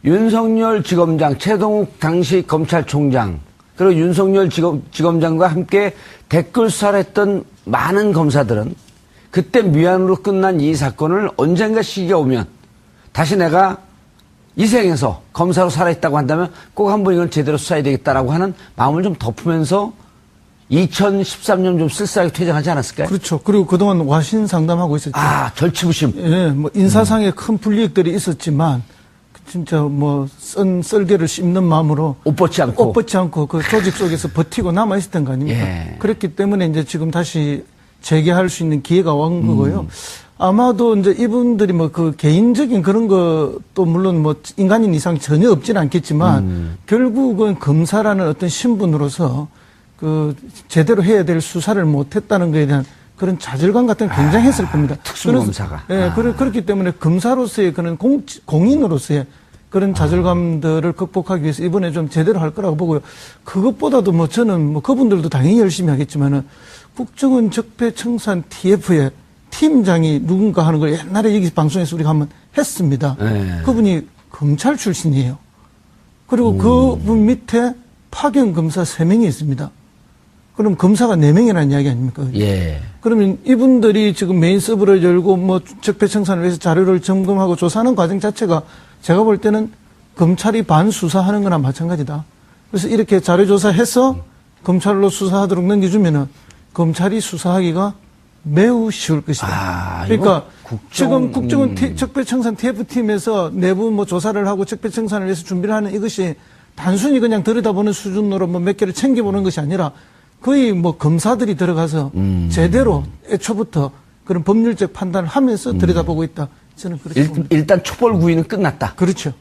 윤석열 지검장, 최동욱 당시 검찰총장, 그리고 윤석열 지검장과 함께 댓글 수사를 했던 많은 검사들은 그때 미안으로 끝난 이 사건을 언젠가 시기가 오면 다시 내가 이 생에서 검사로 살아있다고 한다면 꼭 한번 이건 제대로 수사해야 되겠다라고 하는 마음을 좀 덮으면서 2013년 좀 쓸쓸하게 퇴장하지 않았을까요? 그렇죠. 그리고 그동안 와신 상담하고 있었죠. 아, 절치부심. 예, 뭐 인사상의 큰 불이익들이 있었지만 진짜 뭐 썰개를 씹는 마음으로 옷 벗지 않고 그 조직 속에서 버티고 남아 있었던 거 아닙니까? 예. 그랬기 때문에 이제 지금 다시 재개할 수 있는 기회가 온 거고요. 아마도 이제 이분들이 뭐 그 개인적인 그런 것도 물론 뭐 인간인 이상 전혀 없지는 않겠지만 결국은 검사라는 어떤 신분으로서 그 제대로 해야 될 수사를 못했다는 것에 대한 그런 좌절감 같은 게 굉장히 했을 겁니다. 특수검사가. 예, 그렇기 때문에 검사로서의 그런 공인으로서의 그런 좌절감들을 극복하기 위해서 이번에 좀 제대로 할 거라고 보고요. 그것보다도 뭐 저는 뭐 그분들도 당연히 열심히 하겠지만은 국정원 적폐청산 TF의 팀장이 누군가 하는 걸 옛날에 여기 방송에서 우리가 한번 했습니다. 네. 그분이 검찰 출신이에요. 그리고 그분 밑에 파견 검사 3명이 있습니다. 그럼 검사가 4명이라는 이야기 아닙니까? 예. 그러면 이분들이 지금 메인 서버를 열고 뭐 적폐청산을 위해서 자료를 점검하고 조사하는 과정 자체가 제가 볼 때는 검찰이 반수사하는 거나 마찬가지다. 그래서 이렇게 자료 조사해서 검찰로 수사하도록 넘겨주면은 검찰이 수사하기가 매우 쉬울 것이다. 아, 그러니까 지금 국정원 적폐청산 TF팀에서 내부 뭐 조사를 하고 적폐청산을 위해서 준비를 하는 이것이 단순히 그냥 들여다보는 수준으로 뭐 몇 개를 챙겨보는 것이 아니라 거의 뭐 검사들이 들어가서 제대로 애초부터 그런 법률적 판단을 하면서 들여다보고 있다. 저는 그렇게 봅니다. 일단 초벌 구이는 끝났다. 그렇죠.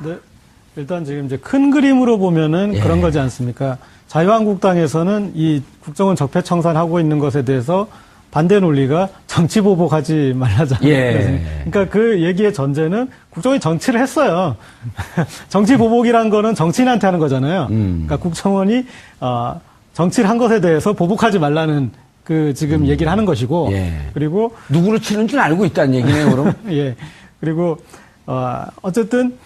네. 일단 지금 이제 큰 그림으로 보면은 그런 거지 않습니까? 자유한국당에서는 이 국정원 적폐청산하고 있는 것에 대해서 반대 논리가 정치 보복하지 말라잖아요. 예. 그러니까 그 얘기의 전제는 국정원이 정치를 했어요. 정치 보복이란 거는 정치인한테 하는 거잖아요. 그러니까 국정원이 정치를 한 것에 대해서 보복하지 말라는 그 지금 얘기를 하는 것이고, 예. 그리고 누구를 치는지는 알고 있다는 얘기네요, 그럼. 예. 그리고 어쨌든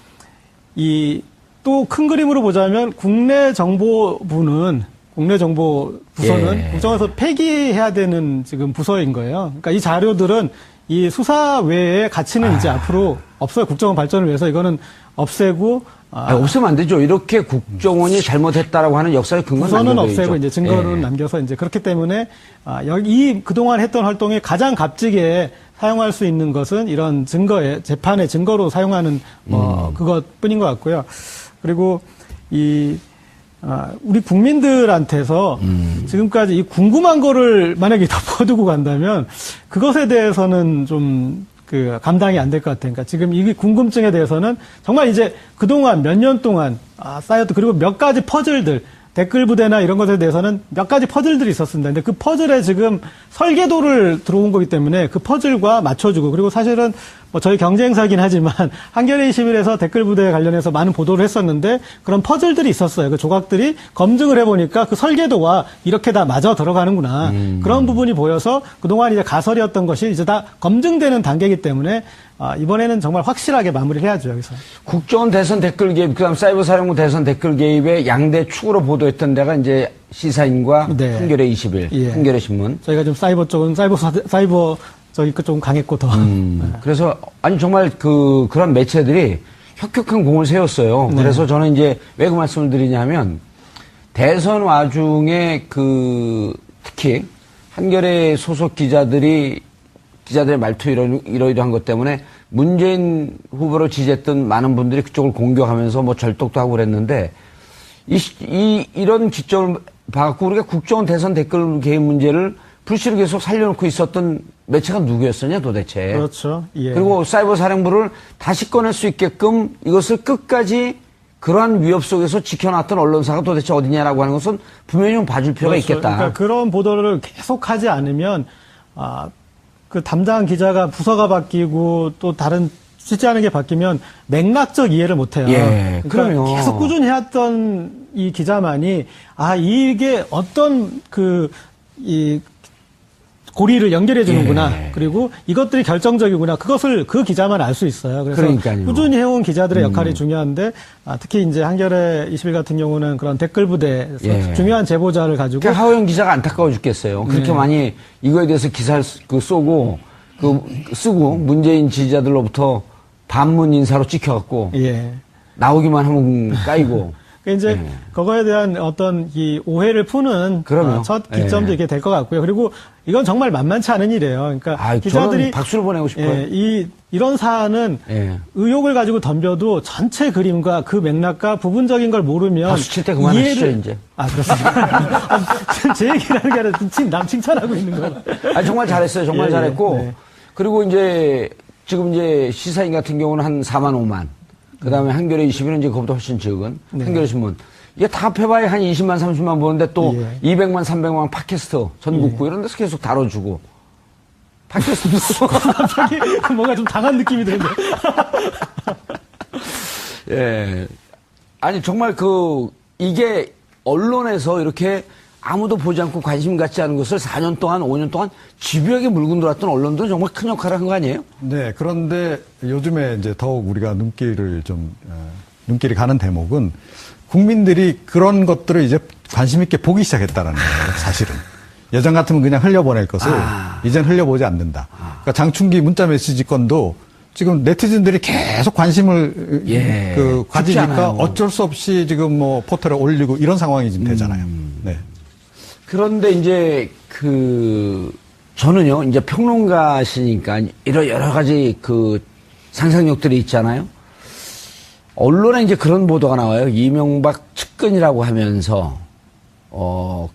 이 또 큰 그림으로 보자면 국내 정보부서는 예. 국정원에서 폐기해야 되는 지금 부서인 거예요. 그러니까 이 자료들은 이 수사 외에 가치는 이제 앞으로 없어요. 국정원 발전을 위해서 이거는 없애고 없으면 안 되죠. 이렇게 국정원이 잘못했다라고 하는 역사의 근거는 부서는 없애고 이제 증거를 남겨서 이제 그렇기 때문에 이 그동안 했던 활동에 가장 값지게 사용할 수 있는 것은 이런 증거에 재판의 증거로 사용하는 그것뿐인 것 같고요. 그리고 우리 국민들한테서 지금까지 이 궁금한 거를 만약에 덮어두고 간다면 그것에 대해서는 좀 감당이 안 될 것 같아요. 그러니까 지금 이 궁금증에 대해서는 정말 이제 그동안 몇 년 동안 쌓였던 그리고 몇 가지 퍼즐들 댓글 부대나 이런 것에 대해서는 몇 가지 퍼즐들이 있었습니다. 근데 그 퍼즐에 지금 설계도를 들어온 거기 때문에 그 퍼즐과 맞춰주고 그리고 사실은 뭐 저희 경쟁사긴 하지만 한겨레 21에서 댓글 부대에 관련해서 많은 보도를 했었는데 그런 퍼즐들이 있었어요. 그 조각들이 검증을 해보니까 그 설계도와 이렇게 다 맞아 들어가는구나. 그런 부분이 보여서 그동안 이제 가설이었던 것이 이제 다 검증되는 단계이기 때문에 이번에는 정말 확실하게 마무리를 해야죠, 여기서. 국정원 대선 댓글 개입, 그 다음 사이버 사령부 대선 댓글 개입의 양대 축으로 보도했던 데가 이제 시사인과 네. 한겨레 21, 예. 한겨레 신문. 저희가 좀 사이버 쪽은 사이버 저기 좀 강했고 더. 그래서, 아니, 정말 그런 매체들이 혁혁한 공을 세웠어요. 네. 그래서 저는 이제 왜 그 말씀을 드리냐면, 대선 와중에 특히 한겨레 소속 기자들의 말투 이러이러한 것 때문에 문재인 후보를 지지했던 많은 분들이 그쪽을 공격하면서 뭐 절독도 하고 그랬는데 이런 기점을 봐갖고 우리가 국정원 대선 댓글 개입 문제를 불씨로 계속 살려놓고 있었던 매체가 누구였었냐 도대체. 그렇죠. 예. 그리고 사이버 사령부를 다시 꺼낼 수 있게끔 이것을 끝까지 그러한 위협 속에서 지켜놨던 언론사가 도대체 어디냐라고 하는 것은 분명히 좀 봐줄 필요가 그렇죠. 있겠다. 그러니까 그런 보도를 계속하지 않으면 그 담당 기자가 부서가 바뀌고 또 다른 실제 게 바뀌면 맥락적 이해를 못해요. 예, 그러니까 그럼요. 계속 꾸준히 해왔던 이 기자만이 이게 어떤 이 고리를 연결해 주는구나. 예. 그리고 이것들이 결정적이구나. 그것을 그 기자만 알 수 있어요. 그래서 그러니까요. 꾸준히 해온 기자들의 역할이 중요한데 특히 이제 한겨레 20일 같은 경우는 그런 댓글 부대에서 예. 중요한 제보자를 가지고 그 하호영 기자가 안타까워 죽겠어요. 그렇게 많이 이거에 대해서 기사를 쏘고 쓰고 문재인 지지자들로부터 반문 인사로 찍혀갖고 예. 나오기만 하면 까이고. 그러니까 이제 그거에 대한 어떤 이 오해를 푸는 그럼요. 첫 기점도 이게 될 것 같고요. 그리고 이건 정말 만만치 않은 일이에요. 그러니까 기자들이 저는 박수를 보내고 싶어요. 이런 사안은 의혹을 가지고 덤벼도 전체 그림과 그 맥락과 부분적인 걸 모르면 박수 칠 때 그만하시죠 이제. 그렇습니다. 제 얘기를 하는 게 아니라 남 칭찬하고 있는 거예요. 정말 잘했어요. 정말 예, 잘했고. 네. 그리고 이제 지금 이제 시사인 같은 경우는 한 4만 5만. 그다음에 한겨레 20일은 이제 그것보다 훨씬 적은 한겨레 신문. 이게 다 합해봐야 한 20만 30만 보는데 또 200만 300만 팟캐스트 전국구 이런 데서 계속 다뤄주고. 팟캐스트 갑자기 뭔가 좀 당한 느낌이 드는데. 예. 아니 정말 이게 언론에서 이렇게 아무도 보지 않고 관심 갖지 않은 것을 4년 동안 5년 동안 집요하게 물고 들어왔던 언론들은 정말 큰 역할을 한 거 아니에요? 네. 그런데 요즘에 이제 더욱 우리가 눈길이 가는 대목은 국민들이 그런 것들을 이제 관심 있게 보기 시작했다는 거예요. 사실은. 예전 같으면 그냥 흘려보낼 것을 이젠 흘려보지 않는다. 그러니까 장충기 문자 메시지 건도 지금 네티즌들이 계속 관심을 가지니까 어쩔 수 없이 지금 뭐 포털에 올리고 이런 상황이 지금 되잖아요. 네. 그런데 이제 저는요, 이제 평론가시니까 여러 가지 상상력들이 있잖아요. 언론에 이제 그런 보도가 나와요. 이명박 측근이라고 하면서,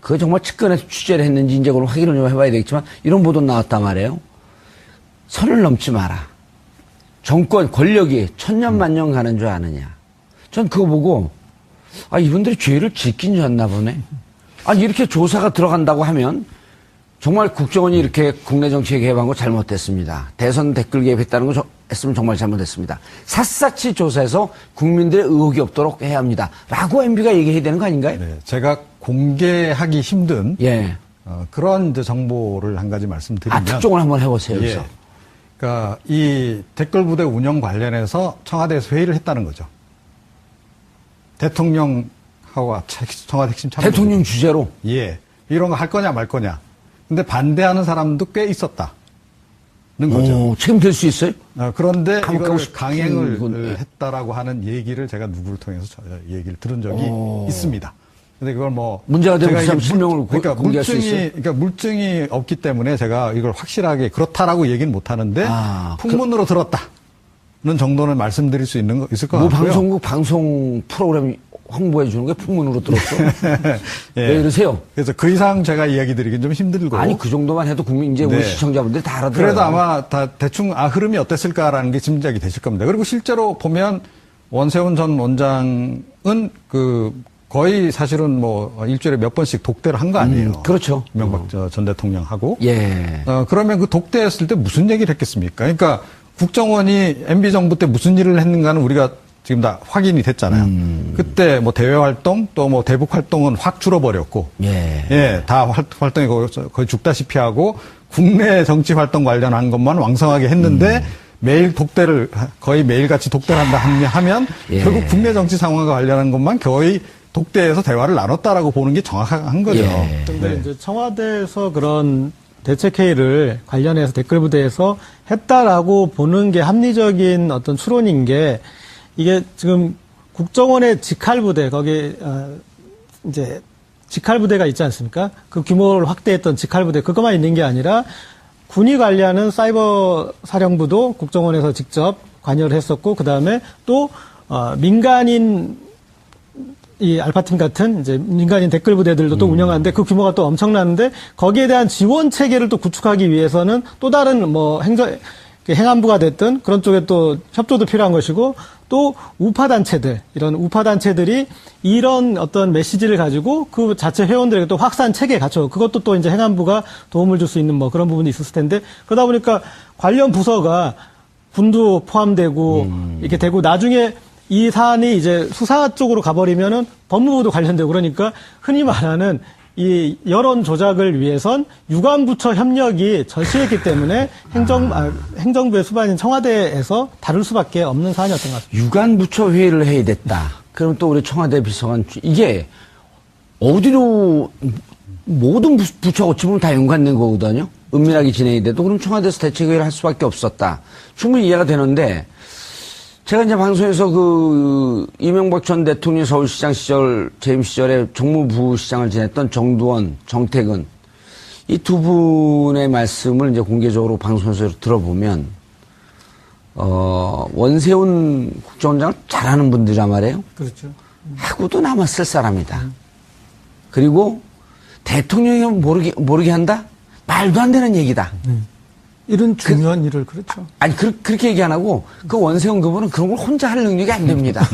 그거 정말 측근에 취재를 했는지 이제 그걸 확인을 좀 해봐야 되겠지만, 이런 보도 나왔단 말이에요. 선을 넘지 마라. 정권, 권력이 천년만년 가는 줄 아느냐. 전 그거 보고, 이분들이 죄를 짓긴 졌나 보네. 이렇게 조사가 들어간다고 하면 정말 국정원이 이렇게 국내 정치에 개입한 거 잘못됐습니다. 대선 댓글 개입했다는 거 했으면 정말 잘못됐습니다. 샅샅이 조사해서 국민들의 의혹이 없도록 해야 합니다. 라고 MB가 얘기해야 되는 거 아닌가요? 네, 제가 공개하기 힘든 그런 이제 정보를 한 가지 말씀드리면 특종을 한번 해보세요. 여기서. 그러니까 이 댓글 부대 운영 관련해서 청와대에서 회의를 했다는 거죠. 대통령 하고 청와대 핵심 참모들. 대통령 주재로? 예. 이런 거 할 거냐 말 거냐. 근데 반대하는 사람도 꽤 있었다는 거죠. 책임질 수 있어요? 그런데 이걸 강행을 했다라고 하는 얘기를 제가 누구를 통해서 얘기를 들은 적이 있습니다. 근데 그걸 문제가 되면 실명을 공개할 수 있어요? 그러니까 물증이 없기 때문에 제가 이걸 확실하게 그렇다라고 얘기는 못 하는데 풍문으로 들었다는 정도는 말씀드릴 수 있을 것 같고요. 방송국 방송 프로그램 홍보해 주는 게 풍문으로 들었어. 왜 이러세요? 그래서 그 이상 제가 이야기 드리긴 좀 힘들고. 그 정도만 해도 이제 우리 시청자분들이 다 알아들어요. 그래도 아마 다 대충 흐름이 어땠을까라는 게 짐작이 되실 겁니다. 그리고 실제로 보면 원세훈 전 원장은 거의 사실은 일주일에 몇 번씩 독대를 한 거 아니에요. 그렇죠. 이명박 전 대통령하고. 예. 그러면 그 독대했을 때 무슨 얘기를 했겠습니까? 그러니까 국정원이 MB 정부 때 무슨 일을 했는가는 우리가 지금 다 확인이 됐잖아요. 그때 대외 활동 또 대북 활동은 확 줄어버렸고, 다 활동이 거의 죽다시피 하고 국내 정치 활동 관련한 것만 왕성하게 했는데 매일 독대를 거의 매일같이 독대를 한다 하면 결국 국내 정치 상황과 관련한 것만 거의 독대에서 대화를 나눴다라고 보는 게 정확한 거죠. 그런데 이제 청와대에서 그런 대책회의를 관련해서 댓글 부대에서 했다라고 보는 게 합리적인 어떤 추론인 게 이게 지금 국정원의 직할부대, 거기, 이제, 직할부대가 있지 않습니까? 그 규모를 확대했던 직할부대, 그것만 있는 게 아니라 군이 관리하는 사이버 사령부도 국정원에서 직접 관여를 했었고, 그 다음에 또, 민간인, 이 알파팀 같은 이제 민간인 댓글 부대들도 또 운영하는데 그 규모가 또 엄청나는데 거기에 대한 지원 체계를 또 구축하기 위해서는 또 다른 행안부가 됐든 그런 쪽에 또 협조도 필요한 것이고 또 우파단체들, 이런 우파단체들이 이런 어떤 메시지를 가지고 그 자체 회원들에게 또 확산 체계에 갖춰 그것도 또 이제 행안부가 도움을 줄 수 있는 그런 부분이 있었을 텐데 그러다 보니까 관련 부서가 군도 포함되고 이렇게 되고 나중에 이 사안이 이제 수사 쪽으로 가버리면은 법무부도 관련되고 그러니까 흔히 말하는 이 여론 조작을 위해선 유관부처 협력이 절실했기 때문에 행정부의 수반인 청와대에서 다룰 수밖에 없는 사안이었던 것 같습니다. 유관부처 회의를 해야 됐다. 그럼 또 우리 청와대 비서관 이게 어디로 모든 부처가 어찌 보면 다 연관된 거거든요. 은밀하게 진행이 돼도 그럼 청와대에서 대책회의를 할 수밖에 없었다. 충분히 이해가 되는데 제가 이제 방송에서 그 이명박 전 대통령 서울시장 시절 재임 시절에 정무부시장을 지냈던 정두원, 정택은 이 두 분의 말씀을 이제 공개적으로 방송에서 들어보면 원세훈 국정원장을 잘하는 분들이란 말이에요. 그렇죠. 하고도 남았을 사람이다. 그리고 대통령이 모르게 한다? 말도 안 되는 얘기다. 이런 중요한 일을 그렇죠. 아니 그렇게 얘기 안 하고 그 원세훈 그분은 그런 걸 혼자 할 능력이 안 됩니다.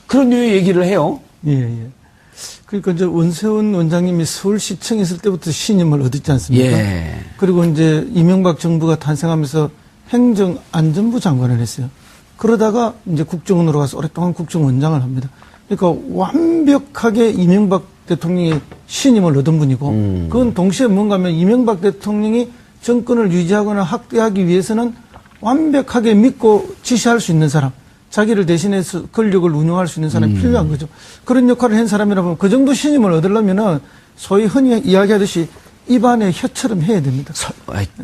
그런 류의 얘기를 해요. 예. 그러니까 이제 원세훈 원장님이 서울시청에 있을 때부터 신임을 얻었지 않습니까? 예. 그리고 이제 이명박 정부가 탄생하면서 행정안전부 장관을 했어요. 그러다가 이제 국정원으로 가서 오랫동안 국정원장을 합니다. 그러니까 완벽하게 이명박 대통령이 신임을 얻은 분이고, 그건 동시에 뭔가 하면 이명박 대통령이 정권을 유지하거나 확대하기 위해서는 완벽하게 믿고 지시할 수 있는 사람, 자기를 대신해서 권력을 운영할 수 있는 사람이 필요한 거죠. 그런 역할을 한 사람이라면 그 정도 신임을 얻으려면은 소위 흔히 이야기하듯이 입안에 혀처럼 해야 됩니다.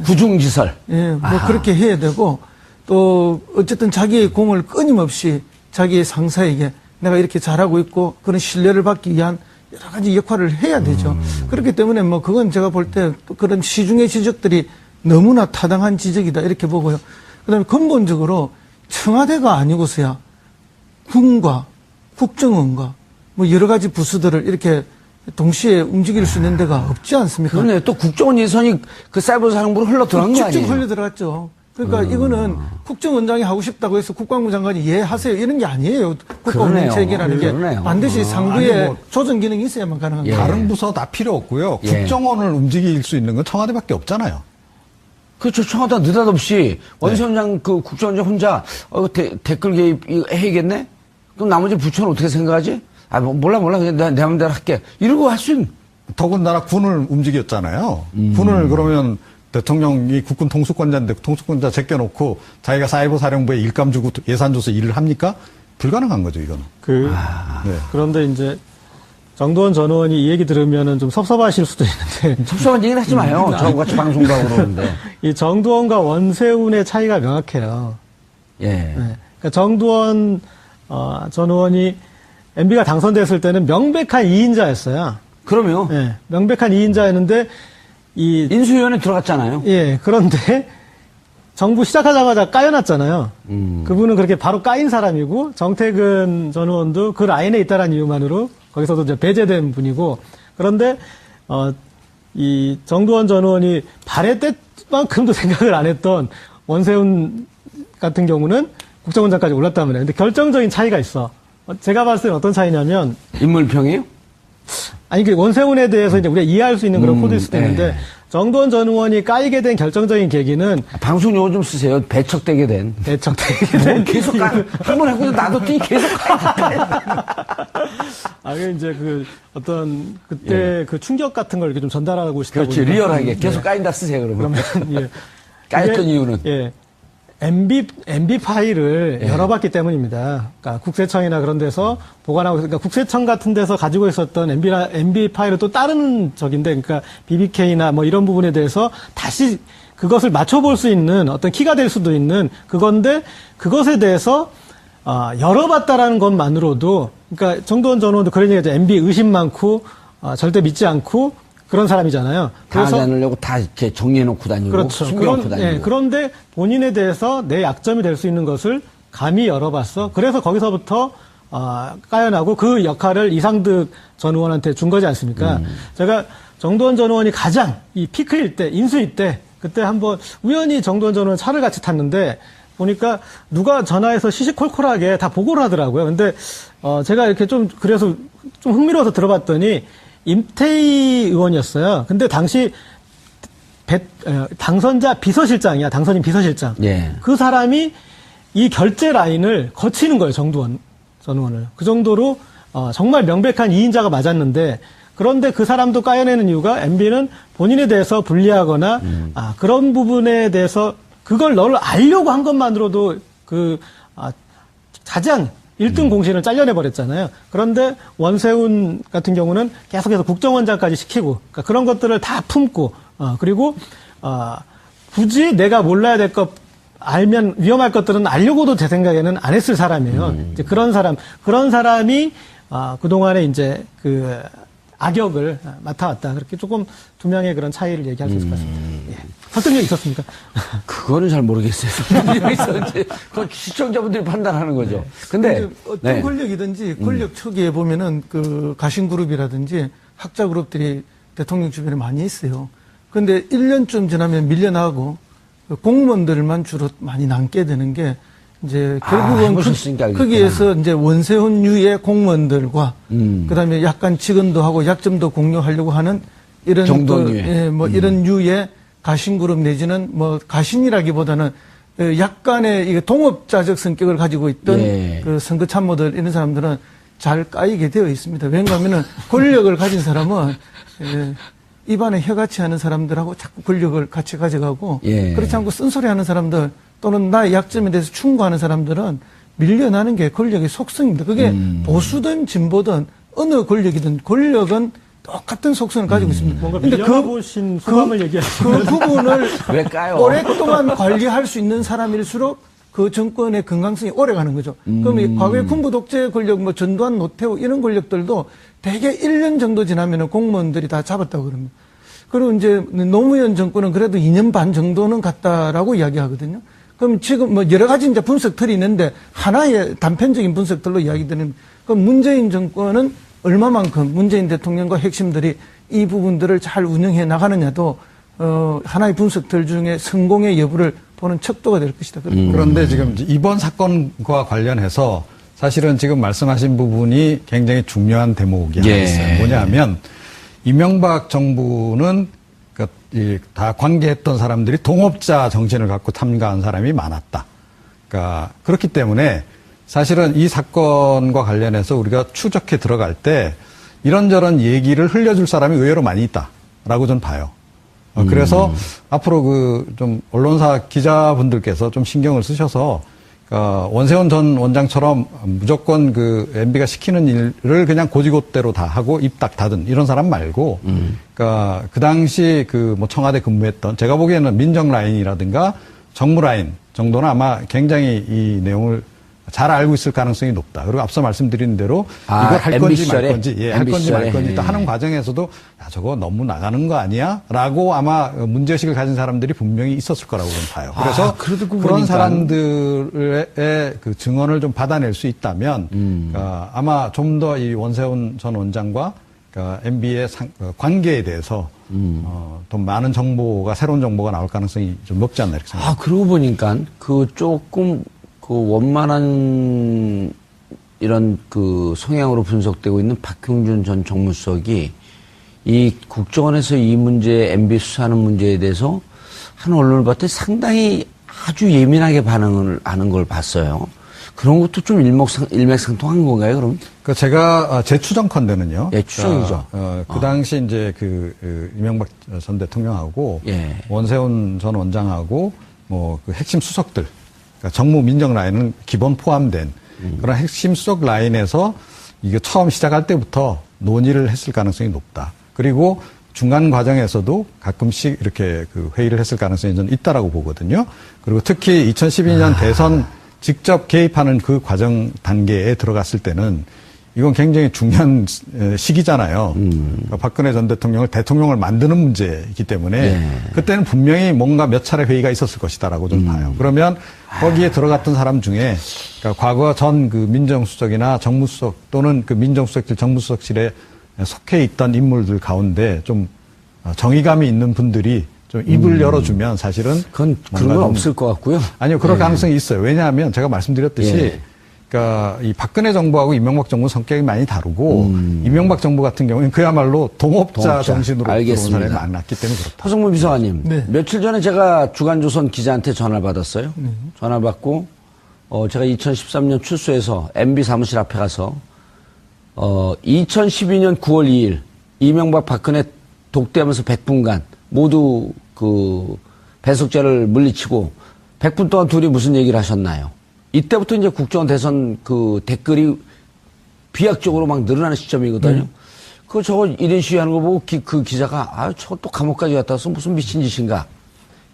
구중지설. 예, 뭐 아하. 그렇게 해야 되고, 또 어쨌든 자기의 공을 끊임없이 자기의 상사에게 내가 이렇게 잘하고 있고 그런 신뢰를 받기 위한 여러 가지 역할을 해야 되죠. 그렇기 때문에 뭐 그건 제가 볼 때 그런 시중의 지적들이 너무나 타당한 지적이다 이렇게 보고요. 그다음에 근본적으로 청와대가 아니고서야 군과 국정원과 뭐 여러 가지 부서들을 이렇게 동시에 움직일 수 있는 데가 없지 않습니까? 그러네. 또 국정원 예산이 그 사이버 사령부로 흘러 들어간 거 아니에요? 직접 흘려 들어갔죠. 그러니까 이거는 국정원장이 하고 싶다고 해서 국방부 장관이 예 하세요 이런 게 아니에요. 국가운영 체계라는 게 그러네요. 반드시 상부에 아니, 뭐 조정 기능이 있어야만 가능한 예. 거예요. 다른 부서 다 필요 없고요. 예. 국정원을 움직일 수 있는 건 청와대밖에 없잖아요. 그렇죠. 청와대 느닷없이 원세훈장 그 국정원장 혼자 댓글 개입 이거 해야겠네? 그럼 나머지 부처는 어떻게 생각하지? 아, 몰라. 그냥 내 마음대로 할게. 이러고 할 수 있는. 더군다나 군을 움직였잖아요. 군을 그러면 대통령이 국군 통수권자인데 통수권자 제껴놓고 자기가 사이버 사령부에 일감 주고 예산 줘서 일을 합니까? 불가능한 거죠, 이거는. 네. 그런데 이제 정두원 전 의원이 이 얘기 들으면은 좀 섭섭하실 수도 있는데 섭섭한 얘기는 하지 마요. 저하고 같이 방송 가고 그러는데. 이 정두원과 원세훈의 차이가 명확해요. 예. 네. 그러니까 정두원 전 의원이 MB가 당선됐을 때는 명백한 2인자였어요. 그러면 네. 명백한 2인자였는데 인수위원회 들어갔잖아요. 예, 그런데 정부 시작하자마자 까여놨잖아요. 그분은 그렇게 바로 까인 사람이고 정택은 전 의원도 그 라인에 있다라는 이유만으로 거기서도 이제 배제된 분이고, 그런데 이 정두원 전 의원이 발해 때만큼도 생각을 안 했던 원세훈 같은 경우는 국정원장까지 올랐단 말이에요. 근데 결정적인 차이가 있어. 제가 봤을 때는 어떤 차이냐면 인물평이에요? 아니, 그 원세훈에 대해서 이제 우리가 이해할 수 있는 그런 코드일 수도 있는데, 네. 정두원 전 의원이 까이게 된 결정적인 계기는 방송 용어 좀 쓰세요. 배척되게 된. 대척되게 된. 계속 한번 해보고 나도 계속 아, 그 이제 그 어떤 그때 그 충격 같은 걸 이렇게 좀 전달하고 싶다 그렇지. 보니까. 리얼하게. 계속 까인다 쓰세요, 그러면. 그러면, 예. 까였던 이게, 이유는? 예. MB 파일을 열어봤기 때문입니다. 그러니까 국세청이나 그런 데서 보관하고, 그러니까 국세청 같은 데서 가지고 있었던 MB 파일을 또 다른 적인데, 그러니까 BBK나 뭐 이런 부분에 대해서 다시 그것을 맞춰볼 수 있는 어떤 키가 될 수도 있는 그건데, 그것에 대해서 열어봤다라는 것만으로도, 그러니까 정두원 전 의원도 그런 얘기죠. MB 의심 많고 절대 믿지 않고 그런 사람이잖아요. 당하지 않으려고 다 이렇게 정리해놓고 다니고. 그렇죠. 숨겨놓고 다니고. 예, 그런데 본인에 대해서 내 약점이 될 수 있는 것을 감히 열어봤어. 그래서 거기서부터 까여나고 그 역할을 이상득 전 의원한테 준 거지 않습니까? 제가 정두원 전 의원이 가장 이 피크일 때, 인수위 때, 그때 한번 우연히 정두원 전 의원 차를 같이 탔는데 보니까 누가 전화해서 시시콜콜하게 다 보고를 하더라고요. 근데 제가 이렇게 좀 그래서 좀 흥미로워서 들어봤더니 임태희 의원이었어요. 근데 당시 당선자 비서실장이야. 당선인 비서실장. 예. 그 사람이 이 결제 라인을 거치는 거예요. 정두원 전 의원을. 그 정도로 정말 명백한 이인자가 맞았는데 그런데 그 사람도 까여내는 이유가 MB는 본인에 대해서 불리하거나 그런 부분에 대해서 그걸 너를 알려고 한 것만으로도 가장 1등 공신을 잘려내 버렸잖아요. 그런데 원세훈 같은 경우는 계속해서 국정원장까지 시키고 그러니까 그런 것들을 다 품고 그리고 굳이 내가 몰라야 될 것 알면 위험할 것들은 알려고도 제 생각에는 안 했을 사람이에요. 이제 그런 사람이 그동안에 이제 그 악역을 맡아왔다. 그렇게 조금 두 명의 그런 차이를 얘기할 수 있을 것 같습니다. 예. 설득력 있었습니까? 그거는 잘 모르겠어요. 그건 시청자분들이 판단하는 거죠. 근데 어떤 권력이든지 권력 초기에 보면은 그 가신그룹이라든지 학자 그룹들이 대통령 주변에 많이 있어요. 근데 1년쯤 지나면 밀려나고 공무원들만 주로 많이 남게 되는 게 이제 결국은 해보셨으니까 알겠구나. 거기에서 이제 원세훈류의 공무원들과 그다음에 약간 직언도 하고 약점도 공유하려고 하는 이런 정도류의. 이런 류의 가신그룹 내지는 뭐 가신이라기보다는 약간의 이게 동업자적 성격을 가지고 있던 예. 그 선거 참모들 이런 사람들은 잘 까이게 되어 있습니다. 왜냐하면은 권력을 가진 사람은 입안에 혀같이 하는 사람들하고 자꾸 권력을 같이 가져가고 예. 그렇지 않고 쓴소리하는 사람들 또는 나의 약점에 대해서 충고하는 사람들은 밀려나는 게 권력의 속성입니다. 그게 보수든 진보든 어느 권력이든 권력은 똑같은 속성을 가지고 있습니다. 뭔가 밀려나보신 소감을 얘기하시면 그 부분을 왜 까요? 오랫동안 관리할 수 있는 사람일수록 그 정권의 건강성이 오래 가는 거죠. 그럼 이 과거의 군부 독재 권력, 뭐 전두환, 노태우 이런 권력들도 대개 1년 정도 지나면 공무원들이 다 잡았다고 그럽니다. 그리고 이제 노무현 정권은 그래도 2년 반 정도는 갔다라고 이야기하거든요. 그럼 지금 뭐 여러 가지 이제 분석들이 있는데 하나의 단편적인 분석들로 이야기드리면 그럼 문재인 정권은 얼마만큼 문재인 대통령과 핵심들이 이 부분들을 잘 운영해 나가느냐도 하나의 분석들 중에 성공의 여부를 보는 척도가 될 것이다. 그런데 지금 이번 사건과 관련해서 사실은 지금 말씀하신 부분이 굉장히 중요한 대목이 하나 예. 있어요. 뭐냐면 이명박 정부는 다 관계했던 사람들이 동업자 정신을 갖고 참가한 사람이 많았다. 그러니까 그렇기 때문에 사실은 이 사건과 관련해서 우리가 추적해 들어갈 때 이런저런 얘기를 흘려줄 사람이 의외로 많이 있다라고 저는 봐요. 그래서 앞으로 좀 언론사 기자분들께서 좀 신경을 쓰셔서 원세훈 전 원장처럼 무조건 MB가 시키는 일을 그냥 고지고대로 다 하고 입 딱 닫은 이런 사람 말고, 그 당시 뭐 청와대 근무했던 제가 보기에는 민정 라인이라든가 정무 라인 정도는 아마 굉장히 이 내용을 잘 알고 있을 가능성이 높다. 그리고 앞서 말씀드린 대로 이걸 할 건지 말 건지, 할 건지 말 건지 또 하는 과정에서도 야, 저거 너무 나가는 거 아니야? 라고 아마 문제의식을 가진 사람들이 분명히 있었을 거라고 저는 봐요. 그래서 그런 사람들의 그 증언을 좀 받아낼 수 있다면 아마 좀 더 이 원세훈 전 원장과 MB의 관계에 대해서 더 많은 정보가 새로운 정보가 나올 가능성이 좀 높지 않나 이렇게 생각합니다. 그러고 보니까 조금 원만한 이런 성향으로 분석되고 있는 박형준 전 정무수석이 이 국정원에서 이 문제, MB 수사하는 문제에 대해서 한 언론을 봤더니 상당히 아주 예민하게 반응을 하는 걸 봤어요. 그런 것도 좀 일맥상통한 건가요, 그럼? 제가 제 추정컨대는요. 예, 추정이죠. 그 당시 이제 이명박 전 대통령하고 예. 원세훈 전 원장하고 그 핵심 수석들, 그러니까 정무 민정 라인은 기본 포함된 그런 핵심 수석 라인에서 이게 처음 시작할 때부터 논의를 했을 가능성이 높다. 그리고 중간 과정에서도 가끔씩 이렇게 회의를 했을 가능성이 저는 있다라고 보거든요. 그리고 특히 2012년 대선 직접 개입하는 그 과정 단계에 들어갔을 때는 이건 굉장히 중요한 시기잖아요. 그러니까 박근혜 전 대통령을 만드는 문제이기 때문에 예. 그때는 분명히 뭔가 몇 차례 회의가 있었을 것이다라고 저는 봐요. 그러면 거기에 들어갔던 사람 중에 그러니까 과거 전 민정수석이나 정무수석 또는 민정수석실, 정무수석실에 속해 있던 인물들 가운데 좀 정의감이 있는 분들이 좀 입을 열어주면 사실은 그런 건 없을 것 같고요. 아니요, 그럴 예. 가능성이 있어요. 왜냐하면 제가 말씀드렸듯이 예. 그러니까 이 박근혜 정부하고 이명박 정부 성격이 많이 다르고 이명박 정부 같은 경우는 그야말로 동업자 정신으로 들어온 사람이 많았기 때문에 그렇다. 허성무 비서관님, 네. 며칠 전에 제가 주간조선 기자한테 전화를 받았어요. 전화를 받고 제가 2013년 출소해서 MB 사무실 앞에 가서 2012년 9월 2일 이명박 박근혜 독대하면서 100분간 모두 그 배석자를 물리치고 100분 동안 둘이 무슨 얘기를 하셨나요? 이때부터 이제 국정원 대선 그 댓글이 비약적으로 막 늘어나는 시점이거든요. 그 저거 1인 시위하는 거 보고 그 기자가 아, 저거 또 감옥까지 갔다 와서 무슨 미친 짓인가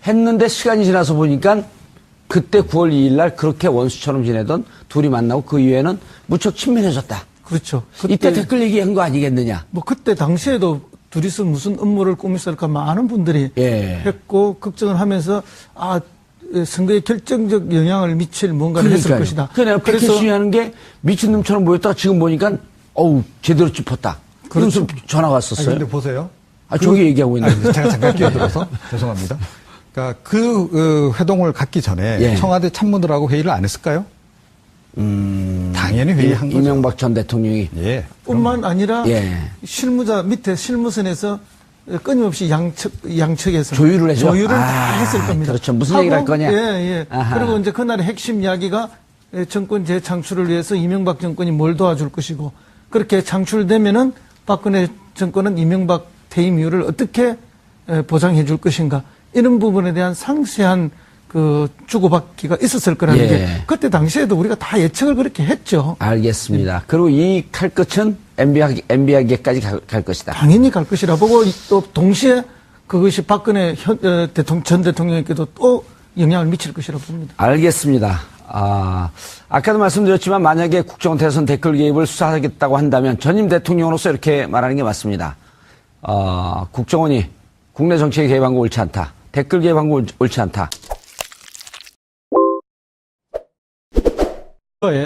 했는데 시간이 지나서 보니까 그때 9월 2일 날 그렇게 원수처럼 지내던 둘이 만나고 그 이후에는 무척 친밀해졌다. 그렇죠. 이때 댓글 얘기한 거 아니겠느냐. 뭐 그때 당시에도 둘이서 무슨 음모를 꾸몄을까 많은 분들이 예. 했고 걱정을 하면서 선거에 결정적 영향을 미칠 뭔가를 했을 것이다. 그래서 그래서 시위하는 게 미친놈처럼 보였다가 지금 보니까 어우 제대로 짚었다. 그래서 전화가 왔었어요. 근데 보세요. 저기 얘기하고 있는데. 제가 잠깐 끼어들어서 죄송합니다. 그러니까 그 회동을 갖기 전에 예. 청와대 참모들하고 회의를 안 했을까요? 당연히 회의한 거죠. 이명박 전 대통령이. 예. 뿐만 아니라 예. 실무자 밑에 실무선에서 끊임없이 양측에서 조율을 해줘? 다 했을 겁니다. 그렇죠. 무슨 얘기를 할 거냐? 예. 아하. 그리고 이제 그날의 핵심 이야기가 정권 재창출을 위해서 이명박 정권이 뭘 도와줄 것이고 그렇게 창출되면은 박근혜 정권은 이명박 퇴임 이후를 어떻게 보장해 줄 것인가 이런 부분에 대한 상세한 그 주고받기가 있었을 거라는 예. 게 그때 당시에도 우리가 다 예측을 그렇게 했죠. 알겠습니다. 그리고 이 칼끝은 MB하게까지 갈 것이다. 당연히 갈 것이라 보고 또 동시에 그것이 박근혜 전 대통령에게도 또 영향을 미칠 것이라 봅니다. 알겠습니다. 아까도 말씀드렸지만 만약에 국정원 대선 댓글 개입을 수사하겠다고 한다면 전임 대통령으로서 이렇게 말하는 게 맞습니다. 국정원이 국내 정치에 개입한 거 옳지 않다. 댓글 개입한 거 옳지 않다.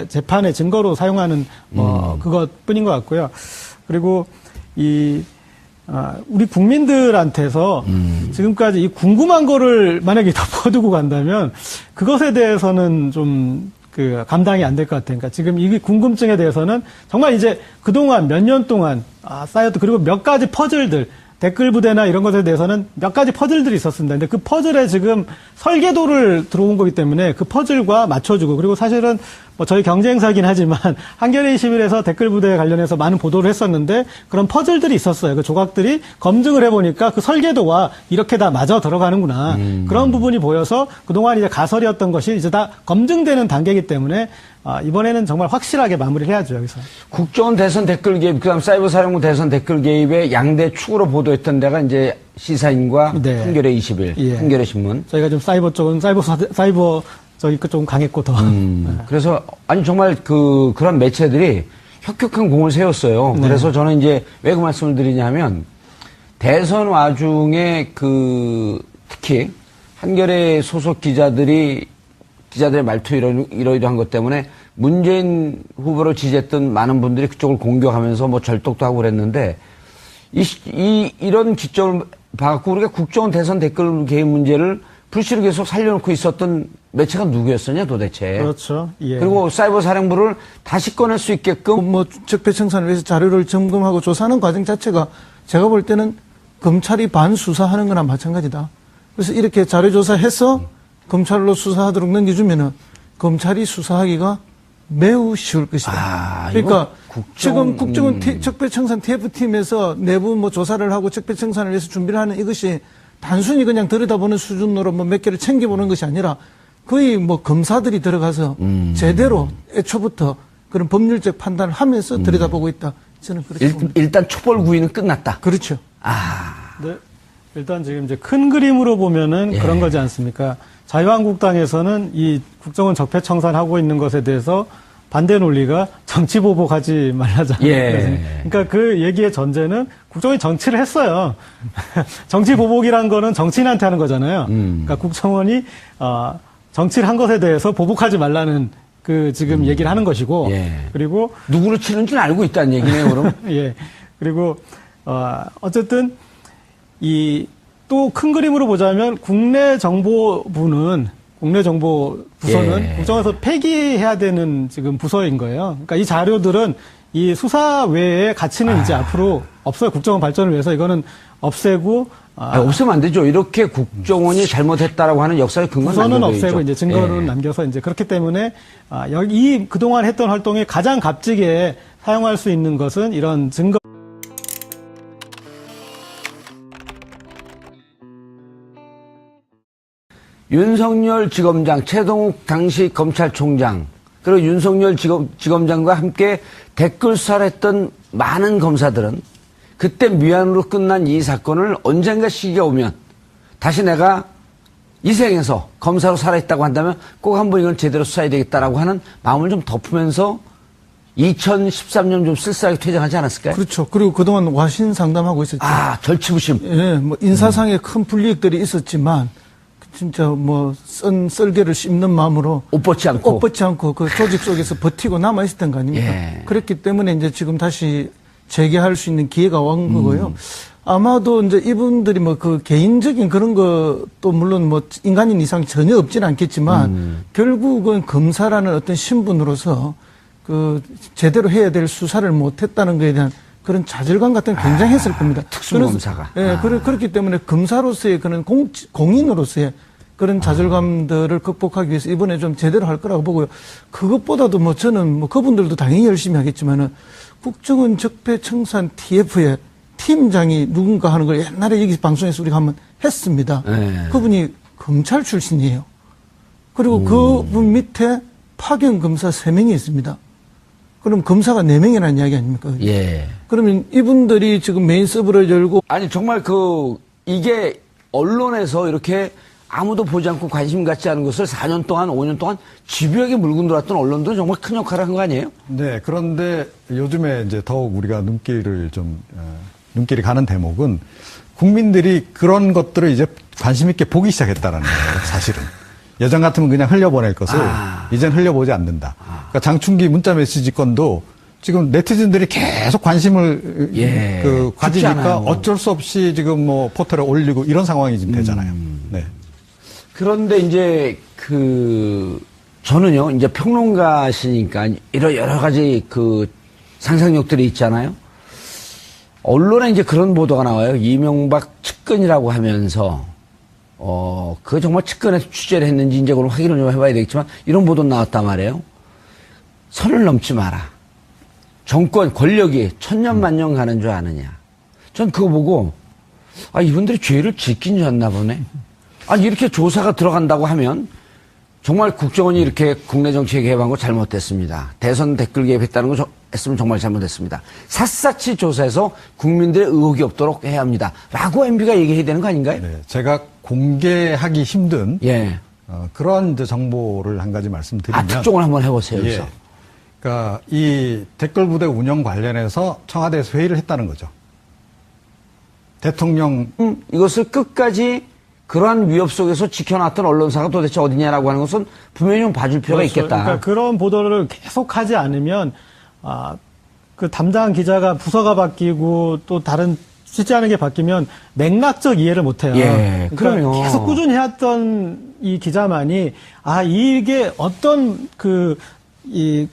재판의 증거로 사용하는 그것뿐인 것 같고요. 그리고 우리 국민들한테서 지금까지 이 궁금한 거를 만약에 덮어두고 간다면 그것에 대해서는 좀 감당이 안 될 것 같아요. 그러니까 지금 이 궁금증에 대해서는 정말 이제 그동안 몇 년 동안 쌓였던 그리고 몇 가지 퍼즐들 댓글 부대나 이런 것에 대해서는 몇 가지 퍼즐들이 있었습니다. 근데 그 퍼즐에 지금 설계도를 들어온 거기 때문에 그 퍼즐과 맞춰주고 그리고 사실은 뭐 저희 경쟁사긴 하지만 한겨레 21에서 댓글 부대에 관련해서 많은 보도를 했었는데 그런 퍼즐들이 있었어요. 그 조각들이 검증을 해보니까 그 설계도와 이렇게 다 맞아 들어가는구나. 그런 부분이 보여서 그동안 이제 가설이었던 것이 이제 다 검증되는 단계이기 때문에 이번에는 정말 확실하게 마무리를 해야죠, 여기서. 국정원 대선 댓글 개입, 그 다음 사이버 사령부 대선 댓글 개입의 양대 축으로 보도했던 데가 이제 시사인과 네. 한겨레 21, 예. 한겨레 신문. 저희가 좀 사이버 쪽은 사이버 저기 좀 강했고 더. 그래서 아니 정말 그런 매체들이 혁혁한 공을 세웠어요. 네. 그래서 저는 이제 왜 그 말씀을 드리냐면 대선 와중에 특히 한겨레 소속 기자들의 말투 이러이러한 것 때문에 문재인 후보를 지지했던 많은 분들이 그쪽을 공격하면서 뭐 절독도 하고 그랬는데 이런 기점을 봐갖고 우리가 국정원 대선 댓글 개입 문제를 불씨로 계속 살려놓고 있었던 매체가 누구였었냐 도대체. 그렇죠. 예. 그리고 사이버 사령부를 다시 꺼낼 수 있게끔 뭐 적폐청산을 위해서 자료를 점검하고 조사하는 과정 자체가 제가 볼 때는 검찰이 반수사하는 거나 마찬가지다. 그래서 이렇게 자료 조사해서 검찰로 수사하도록 넘겨주면은 검찰이 수사하기가 매우 쉬울 것이다. 그러니까 지금 국정원 적폐청산 TF팀에서 내부 뭐 조사를 하고 적폐청산을 위해서 준비를 하는 이것이 단순히 그냥 들여다보는 수준으로 뭐 몇 개를 챙겨보는 것이 아니라 거의 뭐 검사들이 들어가서 제대로 애초부터 그런 법률적 판단을 하면서 들여다보고 있다. 저는 그렇게 봅니다. 일단 촛불 구이는 끝났다. 그렇죠. 네. 일단 지금 이제 큰 그림으로 보면은 그런 거지 않습니까? 자유한국당에서는 이 국정원 적폐청산하고 있는 것에 대해서 반대 논리가 정치 보복하지 말라잖아요. 예. 그러니까 그 얘기의 전제는 국정원이 정치를 했어요. 정치 보복이란 거는 정치인한테 하는 거잖아요. 그러니까 국정원이 정치를 한 것에 대해서 보복하지 말라는 지금 얘기를 하는 것이고, 예. 그리고 누구를 치는지는 알고 있다는 얘기네요, 그럼. 예. 그리고 어쨌든 또 큰 그림으로 보자면 국내 정보부서는 예. 국정원에서 폐기해야 되는 지금 부서인 거예요. 그러니까 이 자료들은 이 수사 외에 가치는 이제 앞으로 없어요. 국정원 발전을 위해서 이거는 없애고 없으면 안 되죠. 이렇게 국정원이 잘못했다라고 하는 역사의 근거는 부서는 없애고 있죠. 이제 증거는 남겨서 이제 그렇기 때문에 여기 그동안 했던 활동이 가장 값지게 사용할 수 있는 것은 이런 증거. 윤석열 지검장, 최동욱 당시 검찰총장, 그리고 윤석열 지검장과 함께 댓글 수사를 했던 많은 검사들은 그때 미안으로 끝난 이 사건을 언젠가 시기가 오면 다시 내가 이 생에서 검사로 살아있다고 한다면 꼭 한번 이건 제대로 수사해야 되겠다라고 하는 마음을 좀 덮으면서 2013년 좀 쓸쓸하게 퇴장하지 않았을까요? 그렇죠. 그리고 그동안 와신 상담하고 있었죠. 아, 절치부심. 예, 뭐 인사상의 큰 불이익들이 있었지만 진짜 뭐 썰개를 씹는 마음으로 옷 벗지 않고. 옷 벗지 않고 그 조직 속에서 버티고 남아 있었던 거 아닙니까? 예. 그랬기 때문에 이제 지금 다시 재개할 수 있는 기회가 온 거고요. 아마도 이제 이분들이 뭐 그 개인적인 그런 것도 물론 뭐 인간인 이상 전혀 없지는 않겠지만 결국은 검사라는 어떤 신분으로서 그 제대로 해야 될 수사를 못했다는 것에 대한 그런 좌절감 같은 게 굉장했을 겁니다. 특수검사가. 예, 그렇기 때문에 검사로서의 그런 공인으로서의 그런 좌절감들을 극복하기 위해서 이번에 좀 제대로 할 거라고 보고요. 그것보다도 뭐 저는 뭐 그분들도 당연히 열심히 하겠지만은 국정원 적폐청산 TF의 팀장이 누군가 하는 걸 옛날에 여기 방송에서 우리가 한번 했습니다. 네. 그분이 검찰 출신이에요. 그리고 그분 밑에 파견 검사 3명이 있습니다. 그럼 검사가 4명이라는 이야기 아닙니까? 예. 그러면 이분들이 지금 메인 서버를 열고 아니, 정말 이게 언론에서 이렇게 아무도 보지 않고 관심 갖지 않은 것을 4년 동안, 5년 동안 집요하게 물고 들어왔던 언론들은 정말 큰 역할을 한 거 아니에요? 네, 그런데 요즘에 이제 더욱 우리가 눈길이 가는 대목은 국민들이 그런 것들을 이제 관심 있게 보기 시작했다는 거예요, 사실은. 예전 같으면 그냥 흘려보낼 것을 이젠 흘려보지 않는다. 그러니까 장충기 문자 메시지 건도 지금 네티즌들이 계속 관심을 가지니까 어쩔 수 없이 지금 뭐 포털에 올리고 이런 상황이 지금 되잖아요. 네. 그런데 이제 저는요, 이제 평론가시니까 여러 가지 상상력들이 있잖아요. 언론에 이제 그런 보도가 나와요. 이명박 측근이라고 하면서, 그거 정말 측근에서 취재를 했는지 이제 그걸 확인을 좀 해봐야 되겠지만, 이런 보도 나왔단 말이에요. 선을 넘지 마라. 정권, 권력이 천년만년 가는 줄 아느냐. 전 그거 보고, 이분들이 죄를 짓긴 졌나 보네. 아니, 이렇게 조사가 들어간다고 하면, 정말 국정원이 이렇게 국내 정치에 개입한 거 잘못됐습니다. 대선 댓글 개입했다는 거 했으면 정말 잘못됐습니다. 삿사치 조사해서 국민들의 의혹이 없도록 해야 합니다. 라고 MB가 얘기해야 되는 거 아닌가요? 네, 제가 공개하기 힘든 그런 이제 정보를 한 가지 말씀드리면 특종을 한번 해보세요. 여기서. 그러니까 이 댓글 부대 운영 관련해서 청와대에서 회의를 했다는 거죠. 대통령 이것을 끝까지 그러한 위협 속에서 지켜놨던 언론사가 도대체 어디냐라고 하는 것은 분명히 좀 봐줄 필요가 그렇죠. 있겠다. 그러니까 그런 보도를 계속하지 않으면 그 담당 기자가 부서가 바뀌고 또 다른 취재하는 게 바뀌면 맥락적 이해를 못해요. 예, 그러니까 그럼요. 계속 꾸준히 해왔던 이 기자만이 이게 어떤 이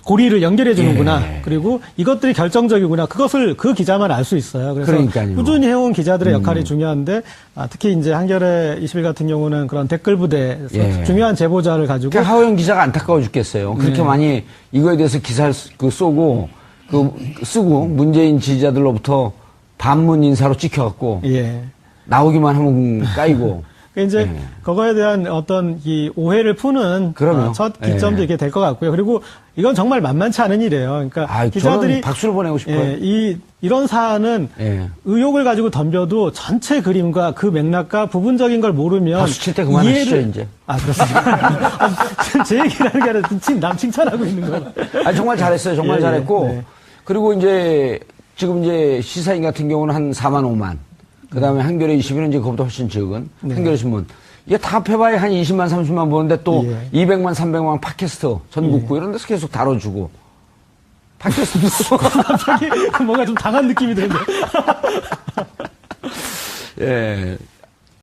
고리를 연결해 주는구나. 그리고 이것들이 결정적이구나. 그것을 그 기자만 알 수 있어요. 그래서 그러니까요. 꾸준히 해온 기자들의 역할이 중요한데 특히 이제 한겨레 20일 같은 경우는 그런 댓글 부대에서 중요한 제보자를 가지고 하호영 기자가 안타까워 죽겠어요. 그렇게 많이 이거에 대해서 기사를 쓰고 문재인 지지자들로부터 반문 인사로 찍혀갖고 나오기만 하면 까이고. 이제 그거에 대한 어떤 이 오해를 푸는 첫 기점도 이렇게 될 것 같고요. 그리고 이건 정말 만만치 않은 일이에요. 그러니까 기자들이 박수를 보내고 싶어요. 이런 사안은 의혹을 가지고 덤벼도 전체 그림과 그 맥락과 부분적인 걸 모르면 박수 칠 때 그만하시죠 이제. 그렇습니다. 제 얘기를 하는 게 아니라 남 칭찬하고 있는 거예요. 정말 잘했어요. 정말 잘했고. 그리고 지금 시사인 같은 경우는 한 4만 5만. 그 다음에 한겨레 20일은 이제 그것보다 훨씬 적은 한겨레 신문. 이게 다 합해봐야 한 20만, 30만 보는데 또 200만, 300만 팟캐스트 전국구 이런 데서 계속 다뤄주고. 팟캐스트. 갑자기 뭔가 좀 당한 느낌이 드는데. 예.